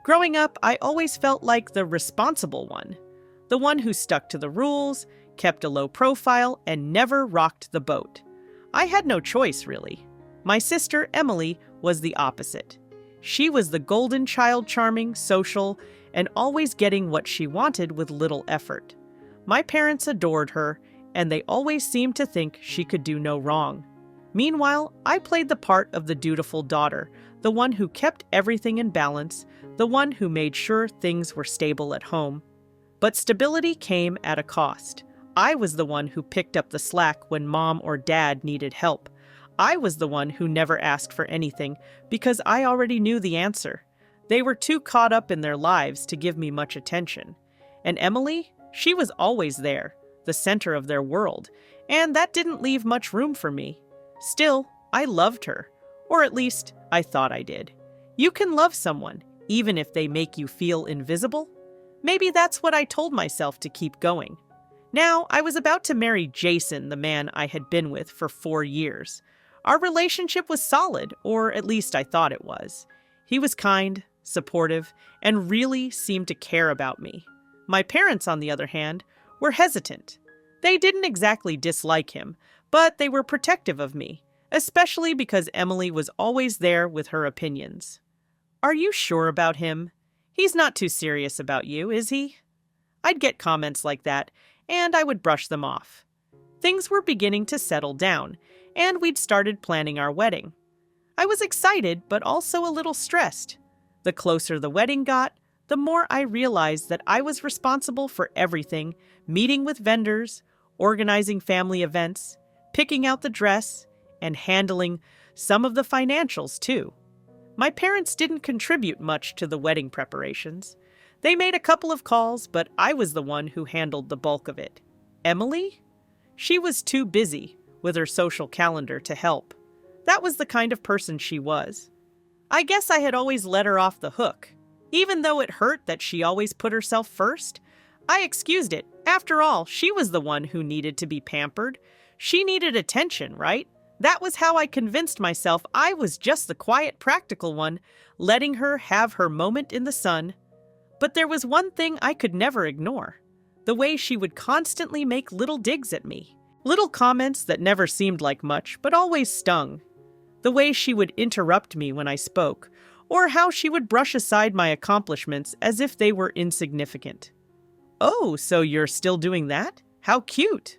Growing up, I always felt like the responsible one. The one who stuck to the rules, kept a low profile, and never rocked the boat. I had no choice, really. My sister, Emily, was the opposite. She was the golden child, charming, social, and always getting what she wanted with little effort. My parents adored her, and they always seemed to think she could do no wrong. Meanwhile, I played the part of the dutiful daughter, the one who kept everything in balance, the one who made sure things were stable at home. But stability came at a cost. I was the one who picked up the slack when mom or dad needed help. I was the one who never asked for anything because I already knew the answer. They were too caught up in their lives to give me much attention. And Emily, she was always there, the center of their world, and that didn't leave much room for me. Still, I loved her, or at least I thought I did. You can love someone, even if they make you feel invisible. Maybe that's what I told myself to keep going. Now, I was about to marry Jason, the man I had been with for 4 years. Our relationship was solid, or at least I thought it was. He was kind, supportive, and really seemed to care about me. My parents, on the other hand, were hesitant. They didn't exactly dislike him, but they were protective of me, especially because Emily was always there with her opinions. "Are you sure about him? He's not too serious about you, is he?" I'd get comments like that, and I would brush them off. Things were beginning to settle down, and we'd started planning our wedding. I was excited, but also a little stressed. The closer the wedding got, the more I realized that I was responsible for everything, meeting with vendors, organizing family events, picking out the dress, and handling some of the financials too. My parents didn't contribute much to the wedding preparations. They made a couple of calls, but I was the one who handled the bulk of it. Emily? She was too busy with her social calendar to help. That was the kind of person she was. I guess I had always let her off the hook. Even though it hurt that she always put herself first, I excused it. After all, she was the one who needed to be pampered. She needed attention, right? That was how I convinced myself I was just the quiet, practical one, letting her have her moment in the sun. But there was one thing I could never ignore: the way she would constantly make little digs at me. Little comments that never seemed like much, but always stung. The way she would interrupt me when I spoke, or how she would brush aside my accomplishments as if they were insignificant. "Oh, so you're still doing that? How cute!"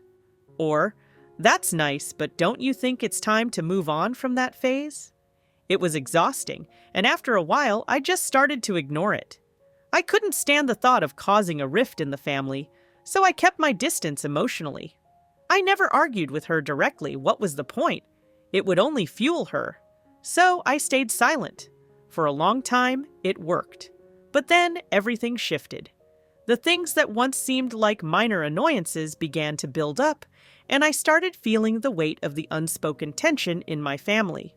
Or, "That's nice, but don't you think it's time to move on from that phase?" It was exhausting, and after a while, I just started to ignore it. I couldn't stand the thought of causing a rift in the family, so I kept my distance emotionally. I never argued with her directly. What was the point? It would only fuel her. So I stayed silent. For a long time, it worked. But then everything shifted. The things that once seemed like minor annoyances began to build up, and I started feeling the weight of the unspoken tension in my family.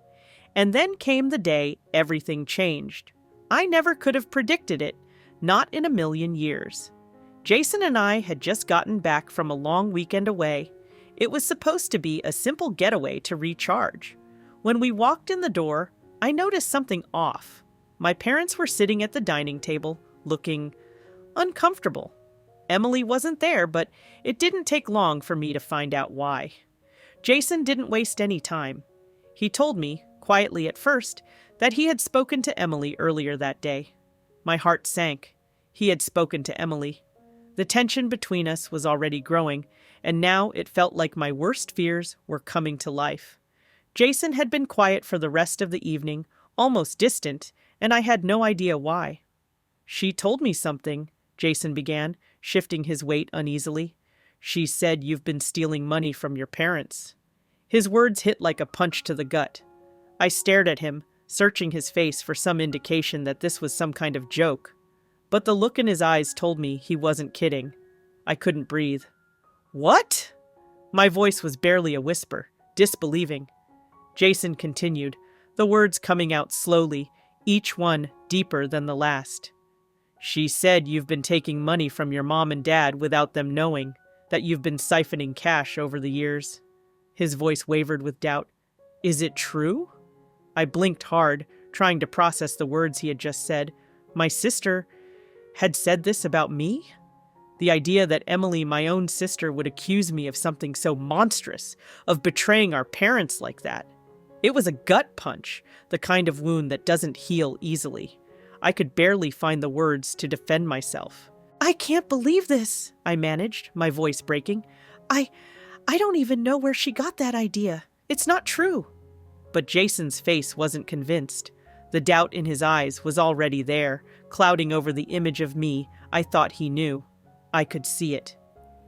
And then came the day everything changed. I never could have predicted it, not in a million years. Jason and I had just gotten back from a long weekend away. It was supposed to be a simple getaway to recharge. When we walked in the door, I noticed something off. My parents were sitting at the dining table, looking uncomfortable. Emily wasn't there, but it didn't take long for me to find out why. Jason didn't waste any time. He told me, quietly at first, that he had spoken to Emily earlier that day. My heart sank. He had spoken to Emily. The tension between us was already growing, and now it felt like my worst fears were coming to life. Jason had been quiet for the rest of the evening, almost distant, and I had no idea why. "She told me something," Jason began, shifting his weight uneasily. "She said you've been stealing money from your parents." His words hit like a punch to the gut. I stared at him, searching his face for some indication that this was some kind of joke. But the look in his eyes told me he wasn't kidding. I couldn't breathe. "What?" My voice was barely a whisper, disbelieving. Jason continued, the words coming out slowly, each one deeper than the last. "She said you've been taking money from your mom and dad without them knowing, that you've been siphoning cash over the years." His voice wavered with doubt. "Is it true?" I blinked hard, trying to process the words he had just said. My sister had said this about me? The idea that Emily, my own sister, would accuse me of something so monstrous, of betraying our parents like that. It was a gut punch, the kind of wound that doesn't heal easily. I could barely find the words to defend myself. "I can't believe this," I managed, my voice breaking. I don't even know where she got that idea. It's not true." But Jason's face wasn't convinced. The doubt in his eyes was already there, clouding over the image of me I thought he knew. I could see it.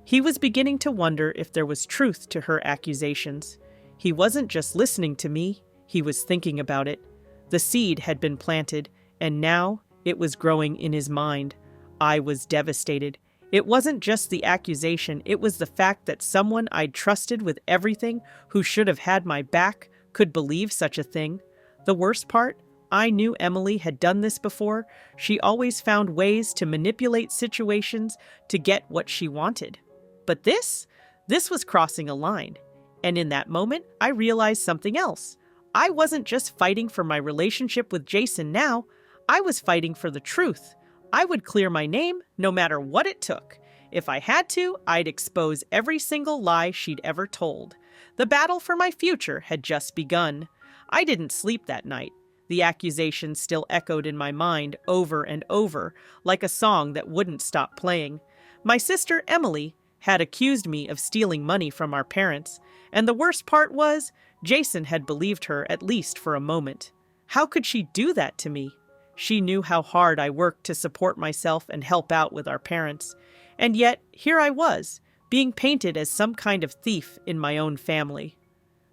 He was beginning to wonder if there was truth to her accusations. He wasn't just listening to me, he was thinking about it. The seed had been planted, and now it was growing in his mind. I was devastated. It wasn't just the accusation, it was the fact that someone I'd trusted with everything, who should have had my back, could believe such a thing. The worst part? I knew Emily had done this before. She always found ways to manipulate situations to get what she wanted. But this was crossing a line. And in that moment, I realized something else. I wasn't just fighting for my relationship with Jason now, I was fighting for the truth. I would clear my name no matter what it took. If I had to, I'd expose every single lie she'd ever told. The battle for my future had just begun. I didn't sleep that night. The accusations still echoed in my mind over and over, like a song that wouldn't stop playing. My sister Emily had accused me of stealing money from our parents, and the worst part was, Jason had believed her at least for a moment. How could she do that to me? She knew how hard I worked to support myself and help out with our parents. And yet, here I was, being painted as some kind of thief in my own family.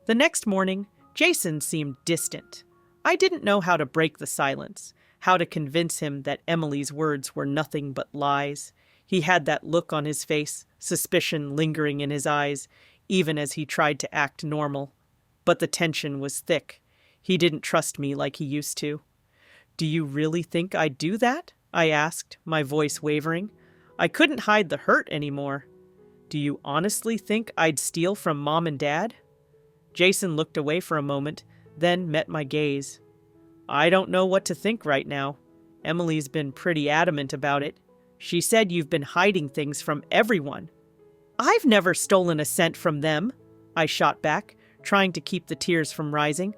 The next morning, Jason seemed distant. I didn't know how to break the silence, how to convince him that Emily's words were nothing but lies. He had that look on his face, suspicion lingering in his eyes, even as he tried to act normal. But the tension was thick. He didn't trust me like he used to. "Do you really think I'd do that?" I asked, my voice wavering. I couldn't hide the hurt anymore. "Do you honestly think I'd steal from Mom and Dad?" Jason looked away for a moment, then met my gaze. "I don't know what to think right now. Emily's been pretty adamant about it. She said you've been hiding things from everyone." "I've never stolen a cent from them," I shot back, trying to keep the tears from rising.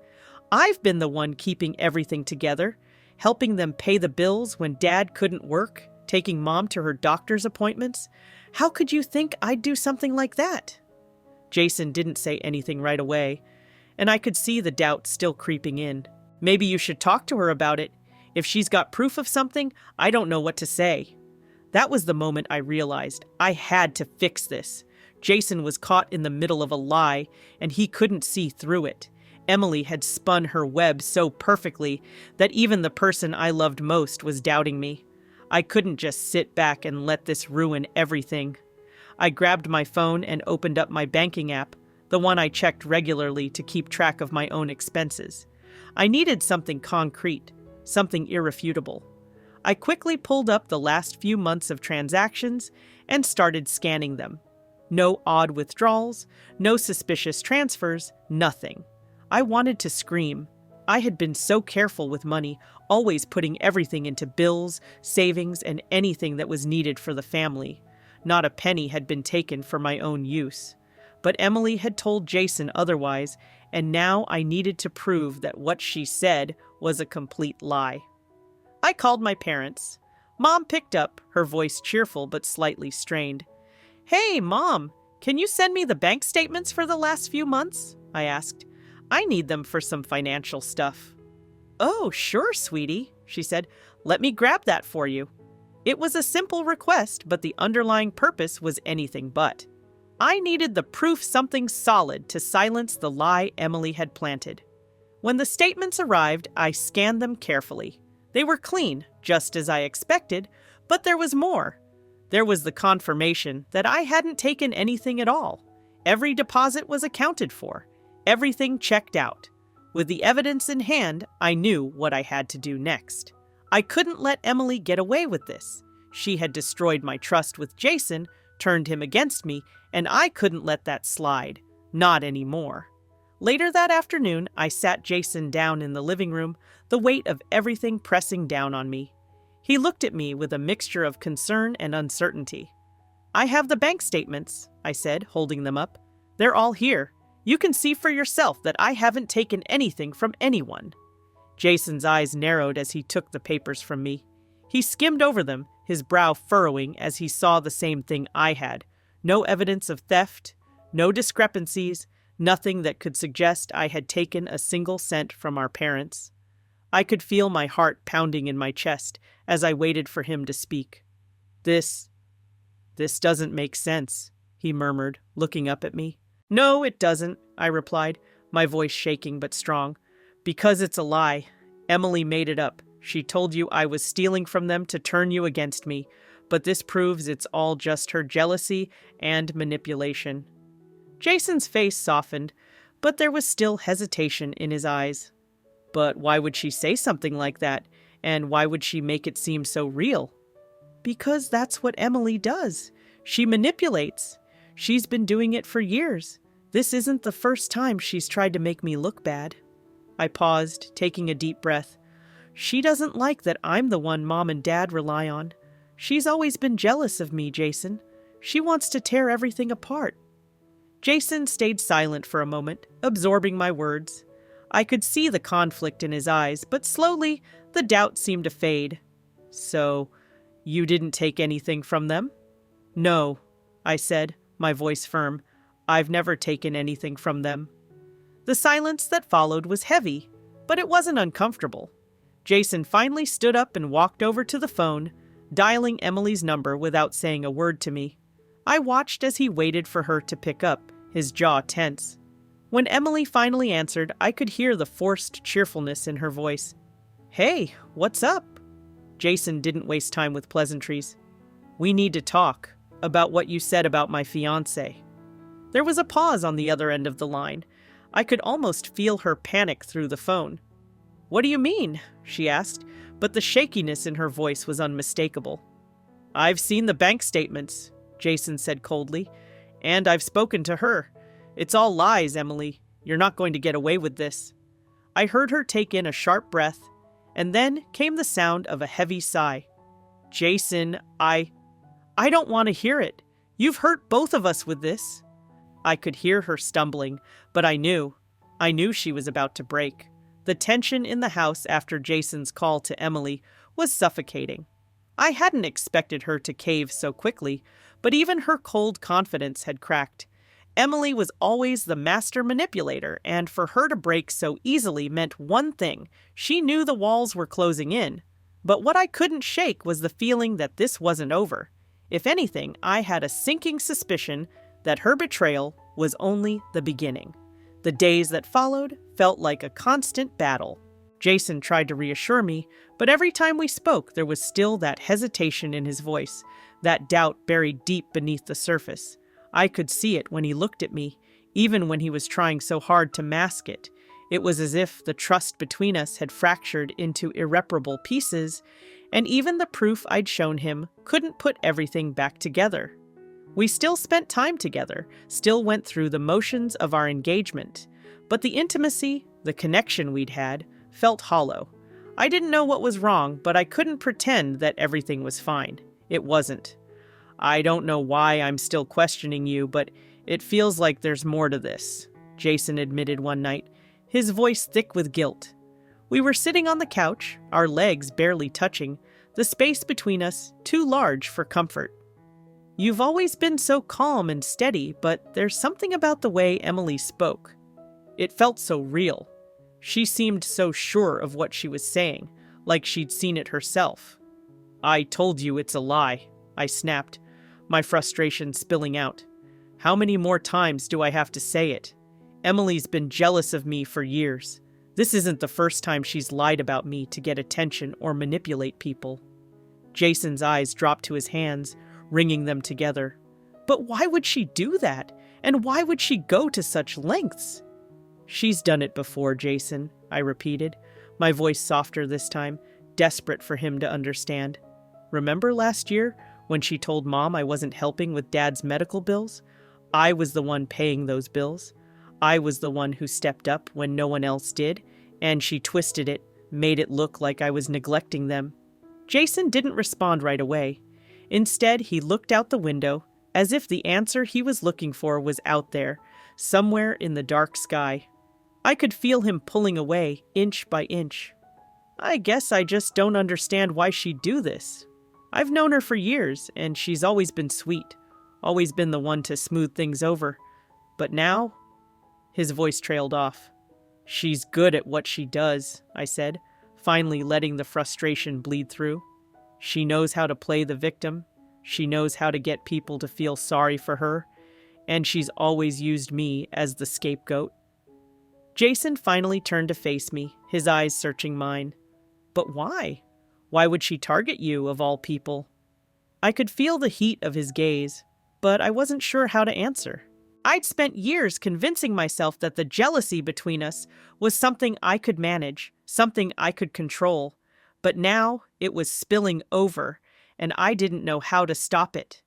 "I've been the one keeping everything together, helping them pay the bills when Dad couldn't work, taking Mom to her doctor's appointments. How could you think I'd do something like that?" Jason didn't say anything right away, and I could see the doubt still creeping in. "Maybe you should talk to her about it. If she's got proof of something, I don't know what to say." That was the moment I realized I had to fix this. Jason was caught in the middle of a lie, and he couldn't see through it. Emily had spun her web so perfectly that even the person I loved most was doubting me. I couldn't just sit back and let this ruin everything. I grabbed my phone and opened up my banking app, the one I checked regularly to keep track of my own expenses. I needed something concrete, something irrefutable. I quickly pulled up the last few months of transactions and started scanning them. No odd withdrawals, no suspicious transfers, nothing. I wanted to scream. I had been so careful with money, always putting everything into bills, savings, and anything that was needed for the family. Not a penny had been taken for my own use. But Emily had told Jason otherwise, and now I needed to prove that what she said was a complete lie. I called my parents. Mom picked up, her voice cheerful but slightly strained. "Hey, Mom, can you send me the bank statements for the last few months?" I asked. "I need them for some financial stuff." "Oh, sure, sweetie," she said. "Let me grab that for you." It was a simple request, but the underlying purpose was anything but. I needed the proof, something solid to silence the lie Emily had planted. When the statements arrived, I scanned them carefully. They were clean, just as I expected, but there was more. There was the confirmation that I hadn't taken anything at all. Every deposit was accounted for. Everything checked out. With the evidence in hand, I knew what I had to do next. I couldn't let Emily get away with this. She had destroyed my trust with Jason, turned him against me, and I couldn't let that slide. Not anymore. Later that afternoon, I sat Jason down in the living room, the weight of everything pressing down on me. He looked at me with a mixture of concern and uncertainty. "I have the bank statements," I said, holding them up. "They're all here. You can see for yourself that I haven't taken anything from anyone." Jason's eyes narrowed as he took the papers from me. He skimmed over them, his brow furrowing as he saw the same thing I had. No evidence of theft, no discrepancies, nothing that could suggest I had taken a single cent from our parents. I could feel my heart pounding in my chest as I waited for him to speak. This doesn't make sense," he murmured, looking up at me. "No, it doesn't," I replied, my voice shaking but strong. "Because it's a lie. Emily made it up. She told you I was stealing from them to turn you against me, but this proves it's all just her jealousy and manipulation." Jason's face softened, but there was still hesitation in his eyes. "But why would she say something like that? And why would she make it seem so real?" "Because that's what Emily does. She manipulates. She's been doing it for years. This isn't the first time she's tried to make me look bad." I paused, taking a deep breath. "She doesn't like that I'm the one Mom and Dad rely on. She's always been jealous of me, Jason. She wants to tear everything apart." Jason stayed silent for a moment, absorbing my words. I could see the conflict in his eyes, but slowly the doubt seemed to fade. "So, you didn't take anything from them?" "No," I said, my voice firm. "I've never taken anything from them." The silence that followed was heavy, but it wasn't uncomfortable. Jason finally stood up and walked over to the phone, dialing Emily's number without saying a word to me. I watched as he waited for her to pick up, his jaw tense. When Emily finally answered, I could hear the forced cheerfulness in her voice. "Hey, what's up?" Jason didn't waste time with pleasantries. "We need to talk about what you said about my fiancé." There was a pause on the other end of the line. I could almost feel her panic through the phone. "What do you mean?" she asked, but the shakiness in her voice was unmistakable. "I've seen the bank statements," Jason said coldly, "and I've spoken to her. It's all lies, Emily. You're not going to get away with this." I heard her take in a sharp breath, and then came the sound of a heavy sigh. "Jason, I don't want to hear it. You've hurt both of us with this." I could hear her stumbling, but I knew she was about to break. The tension in the house after Jason's call to Emily was suffocating. I hadn't expected her to cave so quickly, but even her cold confidence had cracked. Emily was always the master manipulator, and for her to break so easily meant one thing: she knew the walls were closing in. But what I couldn't shake was the feeling that this wasn't over. If anything, I had a sinking suspicion that her betrayal was only the beginning. The days that followed felt like a constant battle. Jason tried to reassure me, but every time we spoke, there was still that hesitation in his voice, that doubt buried deep beneath the surface. I could see it when he looked at me, even when he was trying so hard to mask it. It was as if the trust between us had fractured into irreparable pieces, and even the proof I'd shown him couldn't put everything back together. We still spent time together, still went through the motions of our engagement, but the intimacy, the connection we'd had, felt hollow. I didn't know what was wrong, but I couldn't pretend that everything was fine. It wasn't. "I don't know why I'm still questioning you, but it feels like there's more to this," Jason admitted one night, his voice thick with guilt. We were sitting on the couch, our legs barely touching, the space between us too large for comfort. "You've always been so calm and steady, but there's something about the way Emily spoke. It felt so real. She seemed so sure of what she was saying, like she'd seen it herself." "I told you it's a lie," I snapped, my frustration spilling out. "How many more times do I have to say it? Emily's been jealous of me for years. This isn't the first time she's lied about me to get attention or manipulate people." Jason's eyes dropped to his hands, wringing them together. "But why would she do that? And why would she go to such lengths?" "She's done it before, Jason," I repeated, my voice softer this time, desperate for him to understand. "Remember last year when she told Mom I wasn't helping with Dad's medical bills? I was the one paying those bills. I was the one who stepped up when no one else did, and she twisted it, made it look like I was neglecting them." Jason didn't respond right away. Instead, he looked out the window, as if the answer he was looking for was out there, somewhere in the dark sky. I could feel him pulling away, inch by inch. I guess I just don't understand why she'd do this. I've known her for years, and she's always been sweet, always been the one to smooth things over. But now? His voice trailed off. She's good at what she does, I said, finally letting the frustration bleed through. She knows how to play the victim. She knows how to get people to feel sorry for her. And she's always used me as the scapegoat. Jason finally turned to face me, his eyes searching mine. But why? Why would she target you, of all people? I could feel the heat of his gaze, but I wasn't sure how to answer. I'd spent years convincing myself that the jealousy between us was something I could manage, something I could control. But now it was spilling over, and I didn't know how to stop it.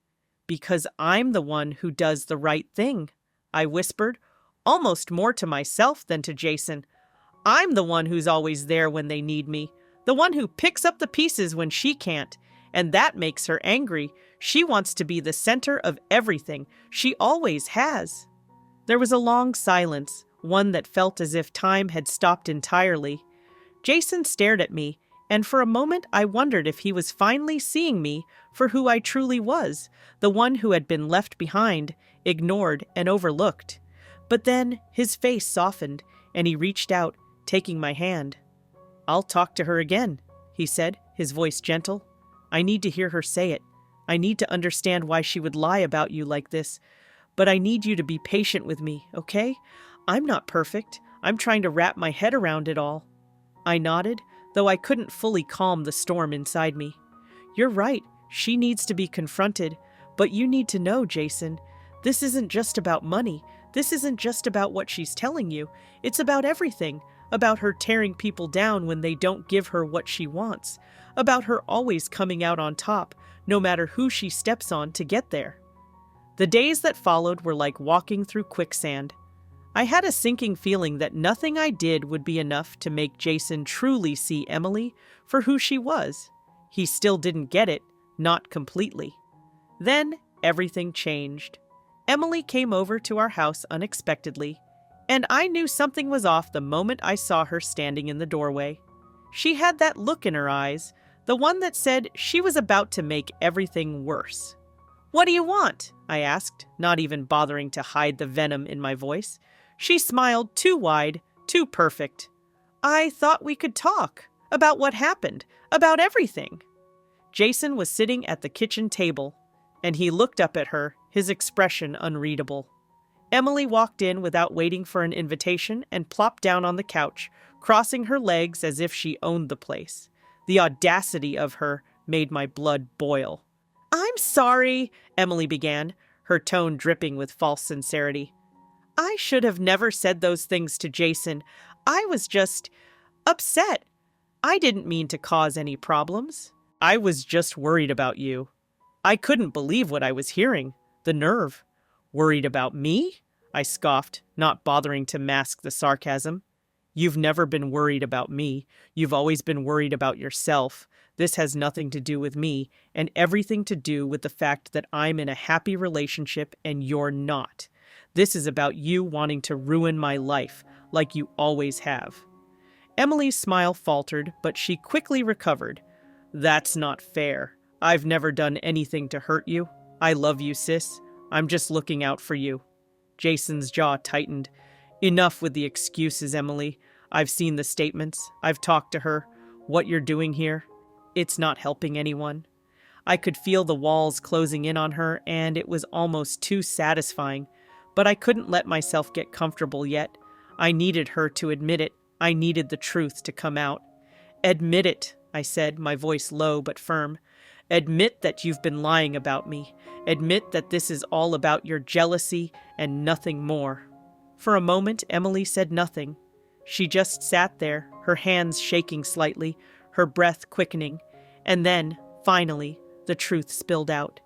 Because I'm the one who does the right thing, I whispered, almost more to myself than to Jason. I'm the one who's always there when they need me, the one who picks up the pieces when she can't, and that makes her angry. She wants to be the center of everything. She always has. There was a long silence, one that felt as if time had stopped entirely. Jason stared at me, and for a moment I wondered if he was finally seeing me for who I truly was, the one who had been left behind, ignored, and overlooked. But then his face softened, and he reached out, taking my hand. "I'll talk to her again," he said, his voice gentle. "I need to hear her say it. I need to understand why she would lie about you like this. But I need you to be patient with me, okay? I'm not perfect. I'm trying to wrap my head around it all." I nodded, though I couldn't fully calm the storm inside me. "You're right. She needs to be confronted. But you need to know, Jason, this isn't just about money. This isn't just about what she's telling you. It's about everything. About her tearing people down when they don't give her what she wants. About her always coming out on top, no matter who she steps on to get there." The days that followed were like walking through quicksand. I had a sinking feeling that nothing I did would be enough to make Jason truly see Emily for who she was. He still didn't get it, not completely. Then everything changed. Emily came over to our house unexpectedly, and I knew something was off the moment I saw her standing in the doorway. She had that look in her eyes, the one that said she was about to make everything worse. "What do you want?" I asked, not even bothering to hide the venom in my voice. She smiled too wide, too perfect. "I thought we could talk about what happened, about everything." Jason was sitting at the kitchen table, and he looked up at her, his expression unreadable. Emily walked in without waiting for an invitation and plopped down on the couch, crossing her legs as if she owned the place. The audacity of her made my blood boil. "I'm sorry," Emily began, her tone dripping with false sincerity. "I should have never said those things to Jason. I was just upset. I didn't mean to cause any problems. I was just worried about you." I couldn't believe what I was hearing. The nerve. "Worried about me?" I scoffed, not bothering to mask the sarcasm. "You've never been worried about me. You've always been worried about yourself. This has nothing to do with me, and everything to do with the fact that I'm in a happy relationship and you're not. This is about you wanting to ruin my life, like you always have." Emily's smile faltered, but she quickly recovered. "That's not fair. I've never done anything to hurt you. I love you, sis. I'm just looking out for you." Jason's jaw tightened. "Enough with the excuses, Emily. I've seen the statements. I've talked to her. What you're doing here, it's not helping anyone." I could feel the walls closing in on her, and it was almost too satisfying. But I couldn't let myself get comfortable yet. I needed her to admit it. I needed the truth to come out. "Admit it," I said, my voice low but firm. "Admit that you've been lying about me. Admit that this is all about your jealousy and nothing more." For a moment, Emily said nothing. She just sat there, her hands shaking slightly, her breath quickening. And then, finally, the truth spilled out.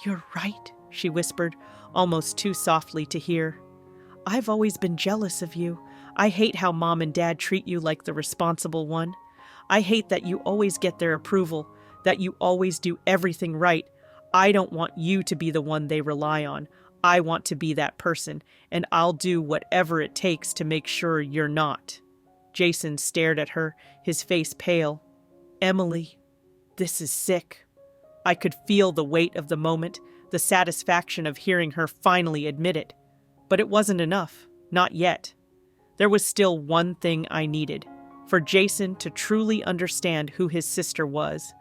"You're right," she whispered, almost too softly to hear. "I've always been jealous of you. I hate how Mom and Dad treat you like the responsible one. I hate that you always get their approval, that you always do everything right. I don't want you to be the one they rely on. I want to be that person, and I'll do whatever it takes to make sure you're not." Jason stared at her, his face pale. "Emily, this is sick." I could feel the weight of the moment, the satisfaction of hearing her finally admit it. But it wasn't enough. Not yet. There was still one thing I needed, for Jason to truly understand who his sister was.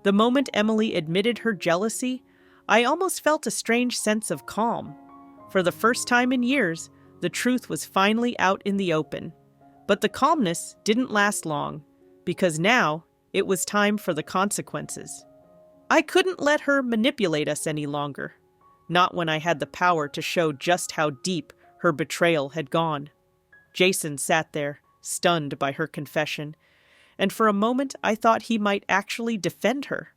The moment Emily admitted her jealousy, I almost felt a strange sense of calm. For the first time in years, the truth was finally out in the open. But the calmness didn't last long, because now it was time for the consequences. I couldn't let her manipulate us any longer, not when I had the power to show just how deep her betrayal had gone. Jason sat there, stunned by her confession, and for a moment I thought he might actually defend her.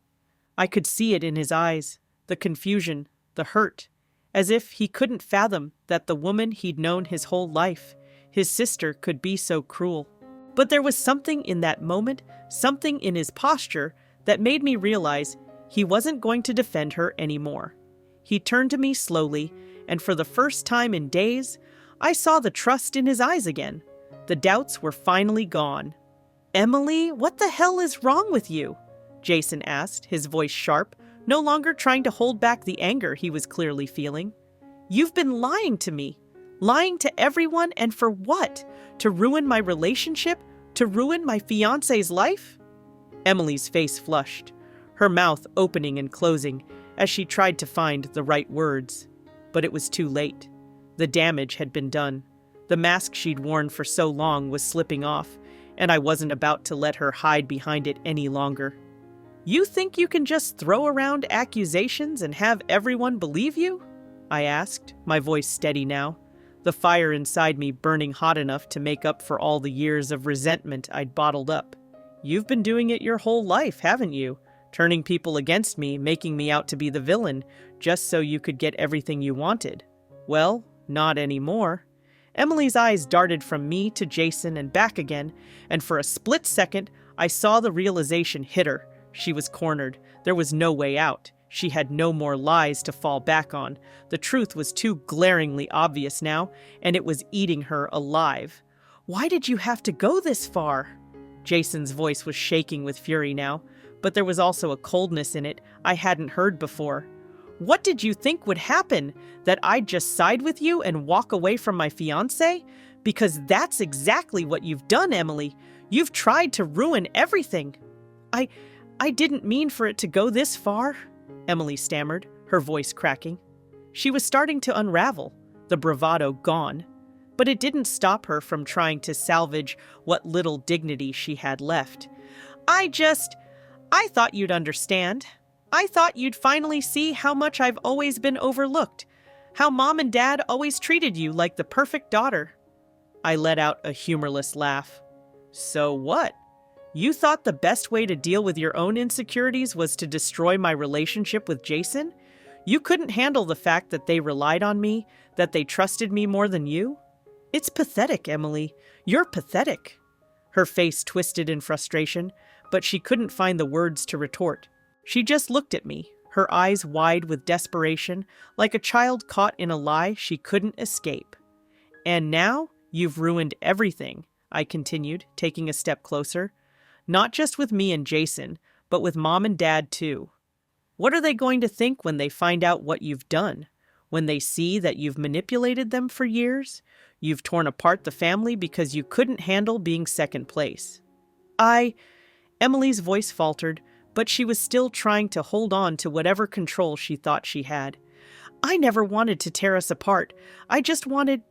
I could see it in his eyes, the confusion, the hurt, as if he couldn't fathom that the woman he'd known his whole life, his sister, could be so cruel. But there was something in that moment, something in his posture, that made me realize he wasn't going to defend her anymore. He turned to me slowly, and for the first time in days, I saw the trust in his eyes again. The doubts were finally gone. "Emily, what the hell is wrong with you?" Jason asked, his voice sharp, no longer trying to hold back the anger he was clearly feeling. "You've been lying to me. Lying to everyone, and for what? To ruin my relationship? To ruin my fiancé's life?" Emily's face flushed, her mouth opening and closing as she tried to find the right words. But it was too late. The damage had been done. The mask she'd worn for so long was slipping off, and I wasn't about to let her hide behind it any longer. "You think you can just throw around accusations and have everyone believe you?" I asked, my voice steady now, the fire inside me burning hot enough to make up for all the years of resentment I'd bottled up. "You've been doing it your whole life, haven't you? Turning people against me, making me out to be the villain, just so you could get everything you wanted. Well, not anymore." Emily's eyes darted from me to Jason and back again, and for a split second, I saw the realization hit her. She was cornered. There was no way out. She had no more lies to fall back on. The truth was too glaringly obvious now, and it was eating her alive. "Why did you have to go this far?" Jason's voice was shaking with fury now, but there was also a coldness in it I hadn't heard before. "What did you think would happen? That I'd just side with you and walk away from my fiancé? Because that's exactly what you've done, Emily. You've tried to ruin everything." I didn't mean for it to go this far," Emily stammered, her voice cracking. She was starting to unravel, the bravado gone. But it didn't stop her from trying to salvage what little dignity she had left. I thought you'd understand. I thought you'd finally see how much I've always been overlooked. How Mom and Dad always treated you like the perfect daughter." I let out a humorless laugh. "So what? You thought the best way to deal with your own insecurities was to destroy my relationship with Jason? You couldn't handle the fact that they relied on me, that they trusted me more than you? It's pathetic, Emily. You're pathetic." Her face twisted in frustration, but she couldn't find the words to retort. She just looked at me, her eyes wide with desperation, like a child caught in a lie she couldn't escape. "And now you've ruined everything," I continued, taking a step closer. "Not just with me and Jason, but with Mom and Dad too. What are they going to think when they find out what you've done? When they see that you've manipulated them for years? You've torn apart the family because you couldn't handle being second place." Emily's voice faltered, but she was still trying to hold on to whatever control she thought she had. "I never wanted to tear us apart. I just wanted—"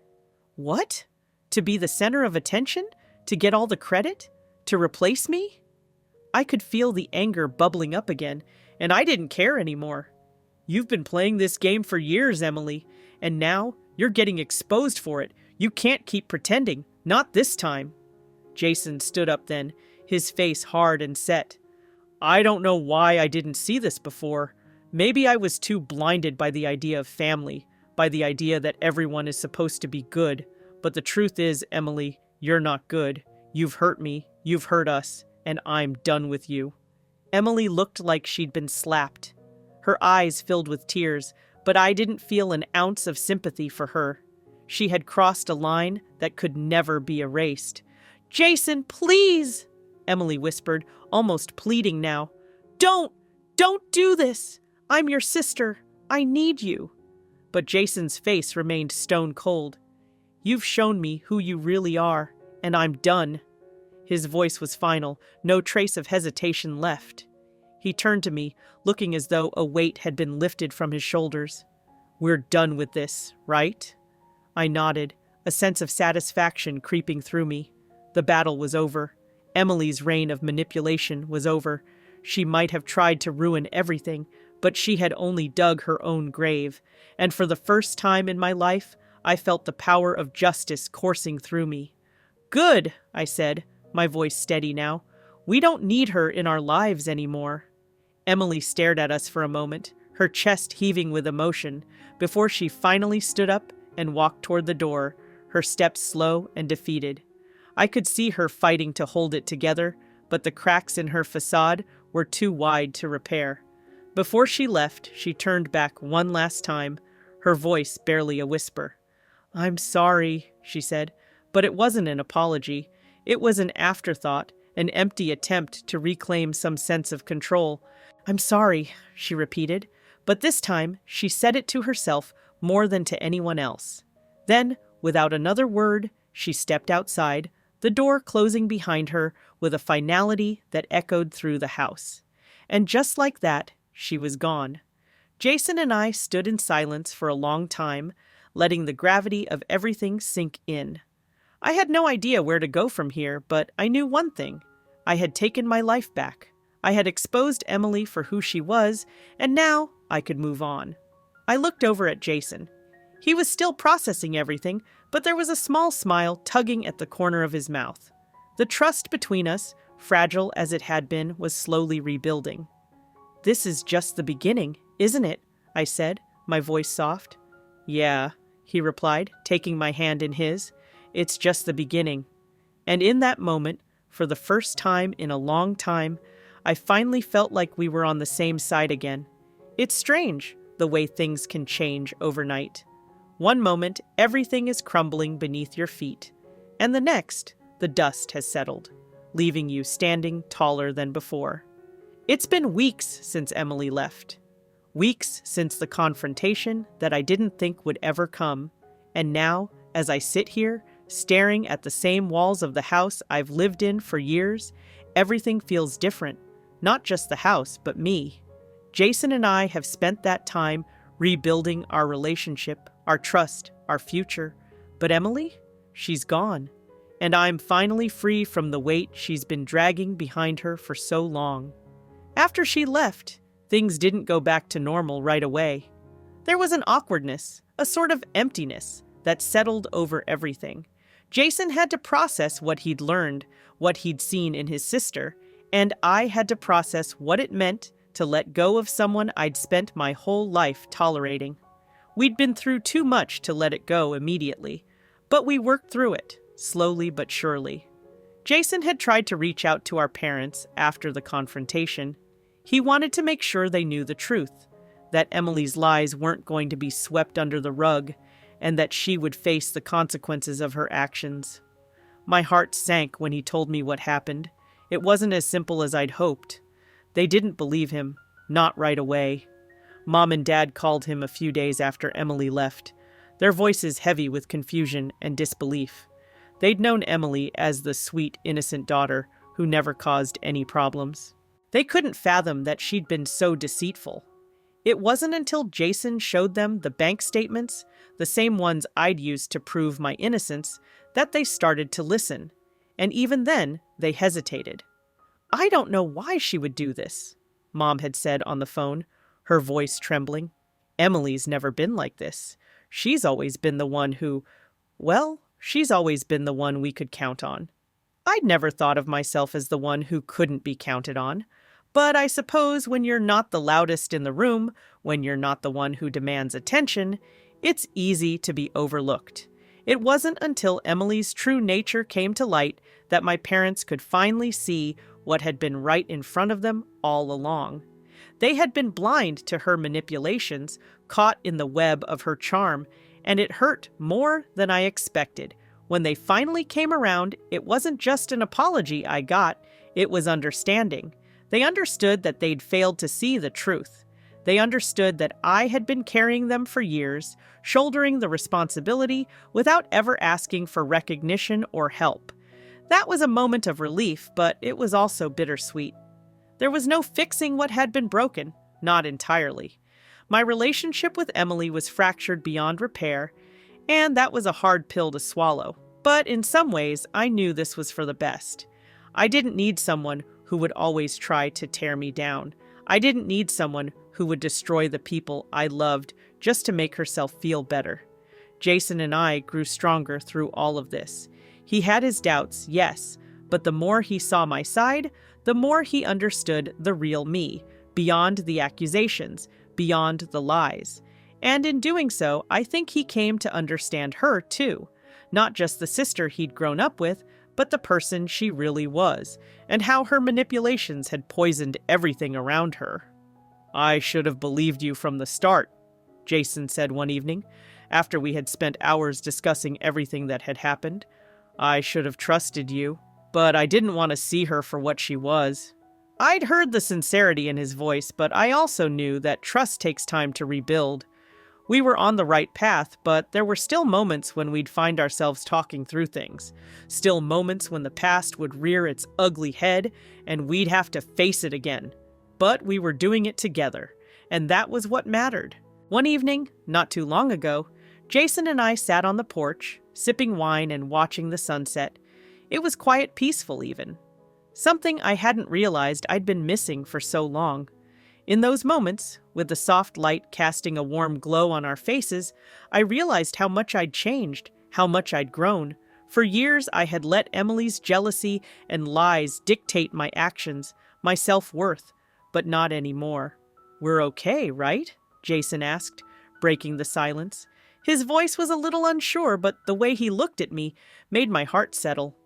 "What? To be the center of attention? To get all the credit? To replace me?" I could feel the anger bubbling up again, and I didn't care anymore. "You've been playing this game for years, Emily, and now you're getting exposed for it. You can't keep pretending. Not this time." Jason stood up then, his face hard and set. "I don't know why I didn't see this before. Maybe I was too blinded by the idea of family, by the idea that everyone is supposed to be good. But the truth is, Emily, you're not good. You've hurt me, you've hurt us, and I'm done with you." Emily looked like she'd been slapped. Her eyes filled with tears, but I didn't feel an ounce of sympathy for her. She had crossed a line that could never be erased. "Jason, please!" Emily whispered, almost pleading now. Don't do this! I'm your sister. I need you." But Jason's face remained stone cold. "You've shown me who you really are, and I'm done." His voice was final, no trace of hesitation left. He turned to me, looking as though a weight had been lifted from his shoulders. "We're done with this, right?" I nodded, a sense of satisfaction creeping through me. The battle was over. Emily's reign of manipulation was over. She might have tried to ruin everything, but she had only dug her own grave, and for the first time in my life, I felt the power of justice coursing through me. "Good," I said, my voice steady now. "We don't need her in our lives anymore." Emily stared at us for a moment, her chest heaving with emotion, before she finally stood up and walked toward the door, her steps slow and defeated. I could see her fighting to hold it together, but the cracks in her facade were too wide to repair. Before she left, she turned back one last time, her voice barely a whisper. "I'm sorry," she said, but it wasn't an apology. It was an afterthought, an empty attempt to reclaim some sense of control. "I'm sorry," she repeated, but this time she said it to herself more than to anyone else. Then, without another word, she stepped outside, the door closing behind her with a finality that echoed through the house. And just like that, she was gone. Jason and I stood in silence for a long time, letting the gravity of everything sink in. I had no idea where to go from here, but I knew one thing. I had taken my life back. I had exposed Emily for who she was, and now I could move on. I looked over at Jason. He was still processing everything, but there was a small smile tugging at the corner of his mouth. The trust between us, fragile as it had been, was slowly rebuilding. "This is just the beginning, isn't it?" I said, my voice soft. "Yeah," he replied, taking my hand in his. "It's just the beginning." And in that moment, for the first time in a long time, I finally felt like we were on the same side again. It's strange, the way things can change overnight. One moment, everything is crumbling beneath your feet, and the next, the dust has settled, leaving you standing taller than before. It's been weeks since Emily left. Weeks since the confrontation that I didn't think would ever come. And now, as I sit here, staring at the same walls of the house I've lived in for years, everything feels different. Not just the house, but me. Jason and I have spent that time rebuilding our relationship, our trust, our future. But Emily? She's gone. And I'm finally free from the weight she's been dragging behind her for so long. After she left, things didn't go back to normal right away. There was an awkwardness, a sort of emptiness, that settled over everything. Jason had to process what he'd learned, what he'd seen in his sister, and I had to process what it meant to let go of someone I'd spent my whole life tolerating. We'd been through too much to let it go immediately, but we worked through it, slowly but surely. Jason had tried to reach out to our parents after the confrontation. He wanted to make sure they knew the truth, that Emily's lies weren't going to be swept under the rug, and that she would face the consequences of her actions. My heart sank when he told me what happened. It wasn't as simple as I'd hoped. They didn't believe him, not right away. Mom and Dad called him a few days after Emily left, their voices heavy with confusion and disbelief. They'd known Emily as the sweet, innocent daughter who never caused any problems. They couldn't fathom that she'd been so deceitful. It wasn't until Jason showed them the bank statements, the same ones I'd used to prove my innocence, that they started to listen. And even then, they hesitated. "I don't know why she would do this," Mom had said on the phone, her voice trembling. "Emily's never been like this. She's always been the one she's always been the one we could count on." I'd never thought of myself as the one who couldn't be counted on. But I suppose when you're not the loudest in the room, when you're not the one who demands attention, it's easy to be overlooked. It wasn't until Emily's true nature came to light that my parents could finally see what had been right in front of them all along. They had been blind to her manipulations, caught in the web of her charm, and it hurt more than I expected. When they finally came around, it wasn't just an apology I got, it was understanding. They understood that they'd failed to see the truth. They understood that I had been carrying them for years, shouldering the responsibility without ever asking for recognition or help. That was a moment of relief, but it was also bittersweet. There was no fixing what had been broken, not entirely. My relationship with Emily was fractured beyond repair, and that was a hard pill to swallow. But in some ways, I knew this was for the best. I didn't need someone who would always try to tear me down. I didn't need someone who would destroy the people I loved just to make herself feel better. Jason and I grew stronger through all of this. He had his doubts, yes, but the more he saw my side, the more he understood the real me, beyond the accusations, beyond the lies. And in doing so, I think he came to understand her too. Not just the sister he'd grown up with, but the person she really was, and how her manipulations had poisoned everything around her. "I should have believed you from the start," Jason said one evening, after we had spent hours discussing everything that had happened. "I should have trusted you, but I didn't want to see her for what she was." I'd heard the sincerity in his voice, but I also knew that trust takes time to rebuild. We were on the right path, but there were still moments when we'd find ourselves talking through things. Still moments when the past would rear its ugly head, and we'd have to face it again. But we were doing it together, and that was what mattered. One evening, not too long ago, Jason and I sat on the porch, sipping wine and watching the sunset. It was quiet, peaceful even. Something I hadn't realized I'd been missing for so long. In those moments, with the soft light casting a warm glow on our faces, I realized how much I'd changed, how much I'd grown. For years, I had let Emily's jealousy and lies dictate my actions, my self-worth, but not anymore. "We're okay, right?" Jason asked, breaking the silence. His voice was a little unsure, but the way he looked at me made my heart settle.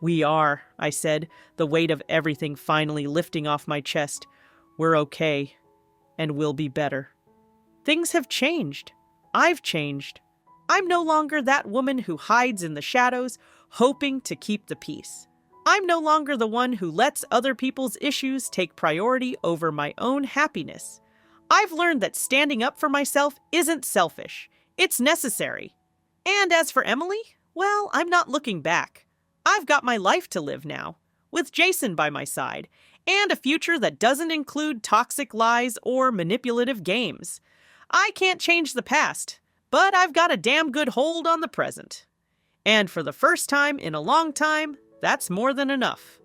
"We are," I said, the weight of everything finally lifting off my chest. "We're okay, and we'll be better." Things have changed. I've changed. I'm no longer that woman who hides in the shadows, hoping to keep the peace. I'm no longer the one who lets other people's issues take priority over my own happiness. I've learned that standing up for myself isn't selfish. It's necessary. And as for Emily, well, I'm not looking back. I've got my life to live now, with Jason by my side, and a future that doesn't include toxic lies or manipulative games. I can't change the past, but I've got a damn good hold on the present. And for the first time in a long time, that's more than enough.